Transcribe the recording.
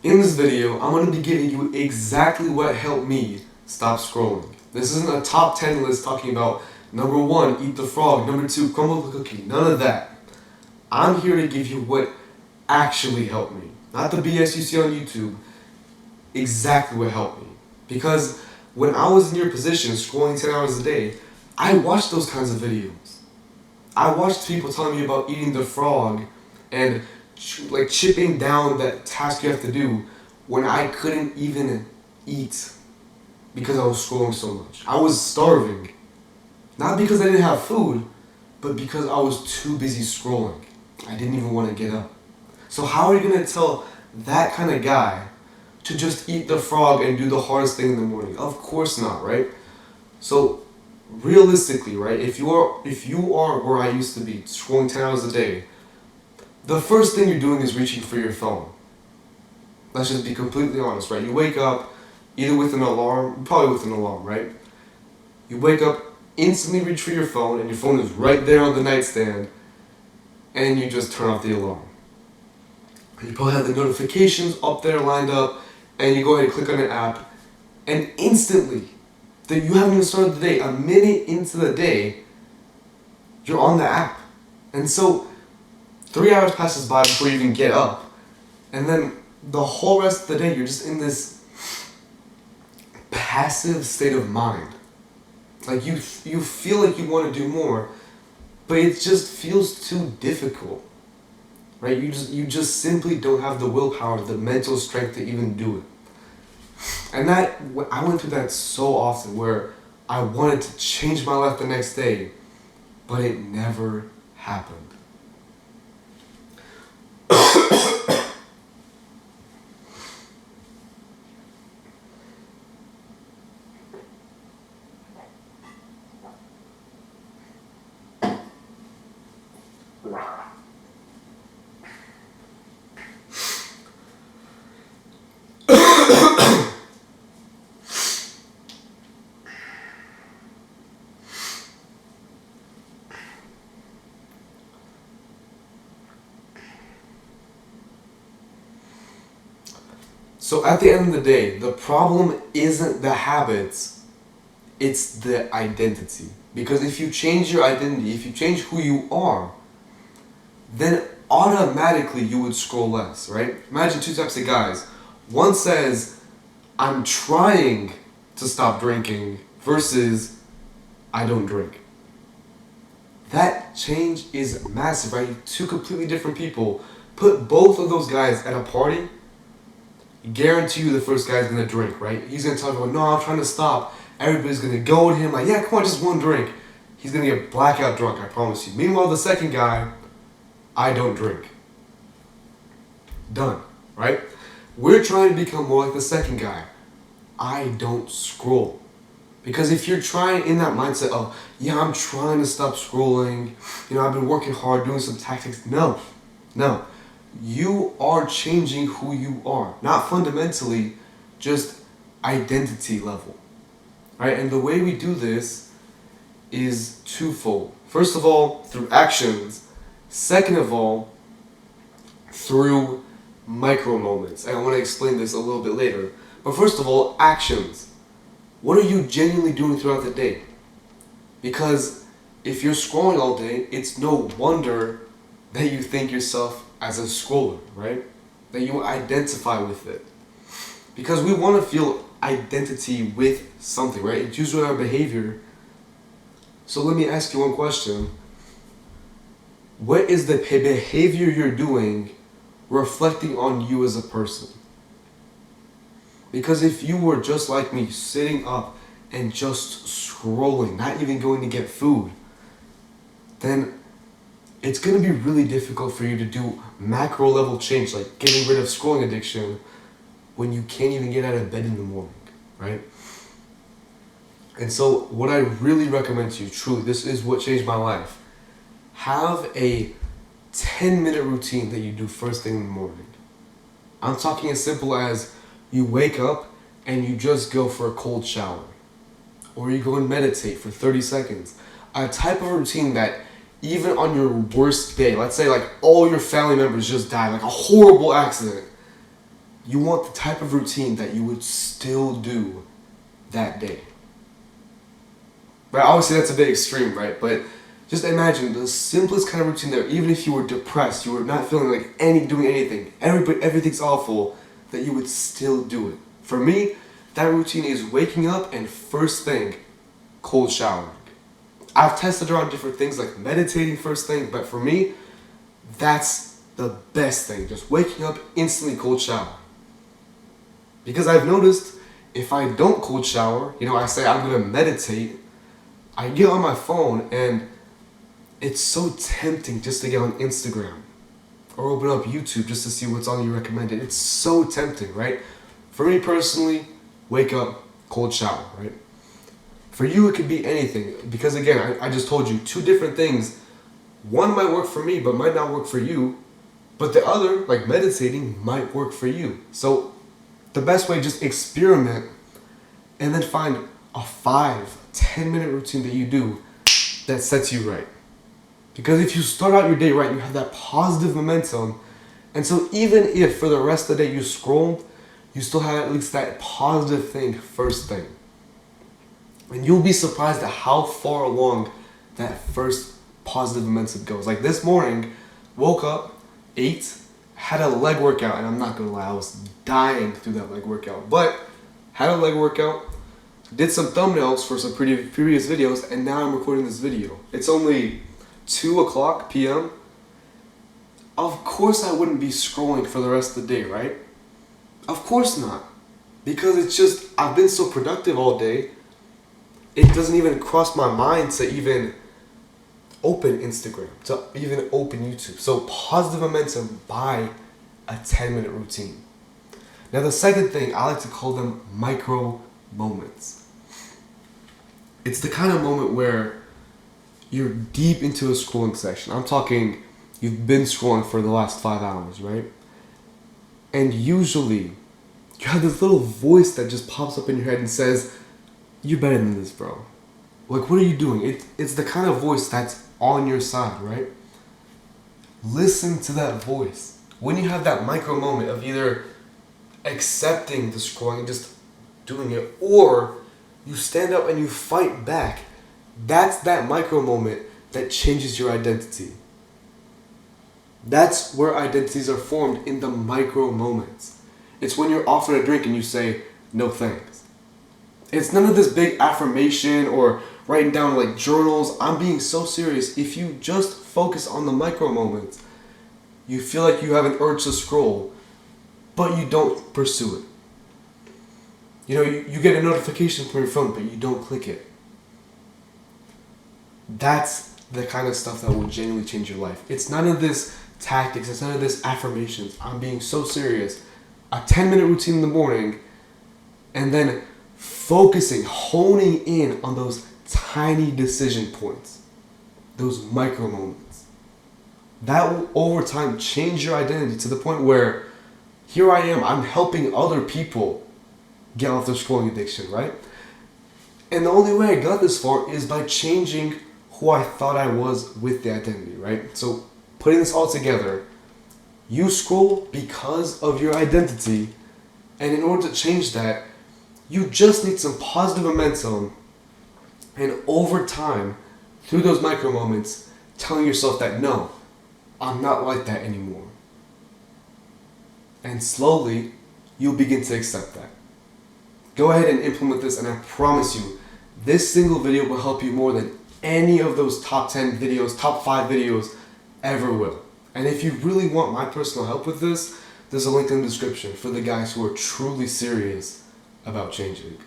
In this video, I'm going to be giving you exactly what helped me stop scrolling. This isn't a top 10 list talking about number 1, eat the frog, number 2, crumble the cookie, none of that. I'm here to give you what actually helped me. Not the BS you see on YouTube, exactly what helped me. Because when I was in your position, scrolling 10 hours a day, I watched those kinds of videos. I watched people telling me about eating the frog and chipping down that task you have to do when I couldn't even eat because I was scrolling so much. I was starving. Not because I didn't have food, but because I was too busy scrolling. I didn't even want to get up. So how are you going to tell that kind of guy to just eat the frog and do the hardest thing in the morning? Of course not, right? So realistically, right, if you are where I used to be, scrolling 10 hours a day, the first thing you're doing is reaching for your phone. Let's just be completely honest, right? You wake up either with an alarm, probably with an alarm, right? You wake up, instantly reach for your phone, and your phone is right there on the nightstand, and you just turn off the alarm. You probably have the notifications up there lined up, and you go ahead and click on an app, and instantly, that you haven't even started the day, a minute into the day, you're on the app. And so 3 hours passes by before you even get up, and then the whole rest of the day you're just in this passive state of mind. Like you feel like you want to do more, but it just feels too difficult, right? You just simply don't have the willpower, the mental strength to even do it. And I went through that so often where I wanted to change my life the next day, but it never happened. So at the end of the day, the problem isn't the habits, it's the identity. Because if you change your identity, if you change who you are, then automatically you would scroll less, right? Imagine two types of guys. One says, I'm trying to stop drinking versus I don't drink. That change is massive, right? Two completely different people. Put both of those guys at a party, guarantee you the first guy's gonna drink, right? He's gonna talk about, no, I'm trying to stop. Everybody's gonna goad him, like, yeah, come on, just one drink. He's gonna get blackout drunk, I promise you. Meanwhile, the second guy, I don't drink. Done, right? We're trying to become more like the second guy. I don't scroll. Because if you're trying in that mindset of, yeah, I'm trying to stop scrolling, I've been working hard, doing some tactics. No. You are changing who you are. Not fundamentally, just identity level. Right? And the way we do this is twofold. First of all, through actions. Second of all, through micro moments. And I want to explain this a little bit later. But first of all, actions. What are you genuinely doing throughout the day? Because if you're scrolling all day, it's no wonder that you think yourself as a scroller, right? That you identify with it. Because we want to feel identity with something, right? It's usually our behavior. So let me ask you one question. What is the behavior you're doing reflecting on you as a person? Because if you were just like me, sitting up and just scrolling, not even going to get food, then it's going to be really difficult for you to do macro level change, like getting rid of scrolling addiction, when you can't even get out of bed in the morning, right? And so what I really recommend to you, truly, this is what changed my life. Have a 10-minute routine that you do first thing in the morning. I'm talking as simple as you wake up and you just go for a cold shower. Or you go and meditate for 30 seconds. A type of routine that even on your worst day, let's say like all your family members just died, like a horrible accident, You want the type of routine that you would still do that day. Right? Obviously that's a bit extreme, right? But just imagine the simplest kind of routine there, even if you were depressed, you were not feeling like doing anything, everything's awful, that you would still do it. For me, that routine is waking up and first thing, cold showering. I've tested around different things like meditating first thing, but for me, that's the best thing. Just waking up, instantly cold shower. Because I've noticed if I don't cold shower, I say I'm gonna meditate, I get on my phone and it's so tempting just to get on Instagram or open up YouTube just to see what's on your recommended. It's so tempting, right? For me personally, wake up, cold shower, right? For you, it could be anything. Because again, I just told you 2 different things. One might work for me, but might not work for you. But the other, like meditating, might work for you. So the best way, just experiment and then find a 5-10 minute routine that you do that sets you right. Because if you start out your day right, you have that positive momentum. And so even if for the rest of the day you scroll, you still have at least that positive thing first thing. And you'll be surprised at how far along that first positive momentum goes. Like this morning, woke up, ate, had a leg workout, and I'm not gonna lie, I was dying through that leg workout. But had a leg workout, did some thumbnails for some previous videos, and now I'm recording this video. It's only 2:00 p.m. Of course I wouldn't be scrolling for the rest of the day, right? Of course not. Because it's just, I've been so productive all day, it doesn't even cross my mind to even open Instagram, to even open YouTube. So positive momentum by a 10-minute routine. Now the second thing, I like to call them micro moments. It's the kind of moment where you're deep into a scrolling session. I'm talking, you've been scrolling for the last 5 hours, right? And usually, you have this little voice that just pops up in your head and says, you're better than this, bro. Like, what are you doing? It's the kind of voice that's on your side, right? Listen to that voice. When you have that micro moment of either accepting the scrolling and just doing it, or you stand up and you fight back, that's that micro moment that changes your identity. That's where identities are formed, in the micro moments. It's when you're offered a drink and you say, no thanks. It's none of this big affirmation or writing down like journals. I'm being so serious. If you just focus on the micro moments, you feel like you have an urge to scroll, but you don't pursue it. You get a notification from your phone, but you don't click it. That's the kind of stuff that will genuinely change your life. It's none of this tactics. It's none of this affirmations. I'm being so serious. A 10-minute routine in the morning, and then focusing, honing in on those tiny decision points, those micro moments. That will over time change your identity to the point where here I am, I'm helping other people get off their scrolling addiction, right? And the only way I got this far is by changing who I thought I was with the identity, right? So putting this all together, you scroll because of your identity, and in order to change that, you just need some positive momentum, and over time, through those micro moments, telling yourself that no, I'm not like that anymore. And slowly, you'll begin to accept that. Go ahead and implement this, and I promise you, this single video will help you more than any of those top 10 videos, top 5 videos ever will. And if you really want my personal help with this, there's a link in the description for the guys who are truly serious about changing.